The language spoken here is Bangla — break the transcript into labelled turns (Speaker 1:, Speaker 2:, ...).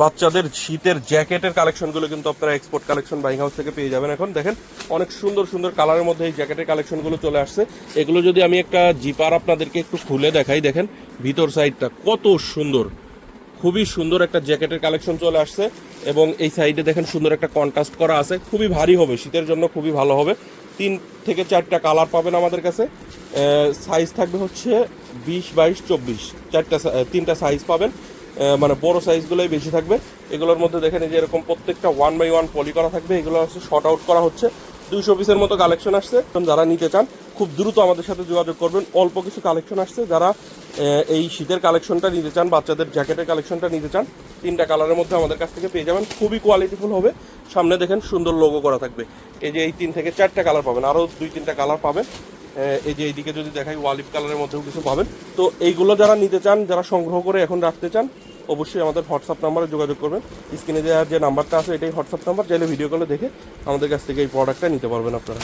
Speaker 1: বাচ্চাদের শীতের জ্যাকেটের কালেকশনগুলো কিন্তু আপনারা এক্সপোর্ট কালেকশন বাইং হাউস থেকে পেয়ে যাবেন। এখন দেখেন অনেক সুন্দর সুন্দর কালারের মধ্যে এই জ্যাকেটের কালেকশনগুলো চলে আসছে। এগুলো যদি আমি একটা জিপার আপনাদেরকে একটু খুলে দেখাই, দেখেন ভিতর সাইডটা কত সুন্দর, খুবই সুন্দর একটা জ্যাকেটের কালেকশন চলে আসছে। এবং এই সাইডে দেখেন সুন্দর একটা কন্ট্রাস্ট করা আছে, খুবই ভারী হবে, শীতের জন্য খুবই ভালো হবে। 3 থেকে 4টা কালার পাবেন আমাদের কাছে। সাইজ থাকবে হচ্ছে 20, 22, 24, 3টা সাইজ পাবেন। মানে বড় সাইজগুলোই বেশি থাকবে। এগুলোর মধ্যে দেখেন এই যে এরকম প্রত্যেকটা 1 বাই 1 পলি করা থাকবে। এগুলো হচ্ছে শর্ট আউট করা হচ্ছে। 200 পিসের মতো কালেকশন আসছে। যারা নিতে চান খুব দ্রুত আমাদের সাথে যোগাযোগ করবেন। অল্প কিছু কালেকশন আসছে। যারা এই শীতের কালেকশনটা নিতে চান, বাচ্চাদের জ্যাকেটের কালেকশনটা নিতে চান, 3টা কালারের মধ্যে আমাদের কাছ থেকে পেয়ে যাবেন। খুবই কোয়ালিটিফুল হবে। সামনে দেখেন সুন্দর লোগো করা থাকবে। এই যে এই 3 থেকে 4টা কালার পাবেন, আরও 2-3টা কালার পাবেন। এই যে এইদিকে যদি দেখাই ওয়ালিপ কালারের মধ্যেও কিছু পাবেন। তো এইগুলো যারা নিতে চান, যারা সংগ্রহ করে এখন রাখতে চান, অবশ্যই আমাদের হোয়াটসঅ্যাপ নাম্বারে যোগাযোগ করবেন। স্ক্রিনে যে নাম্বারটা আছে এটাই হোয়াটসঅ্যাপ নাম্বার। চাইলে ভিডিও কলে দেখে আমাদের কাছ থেকে এই প্রোডাক্টটা নিতে পারবেন আপনারা।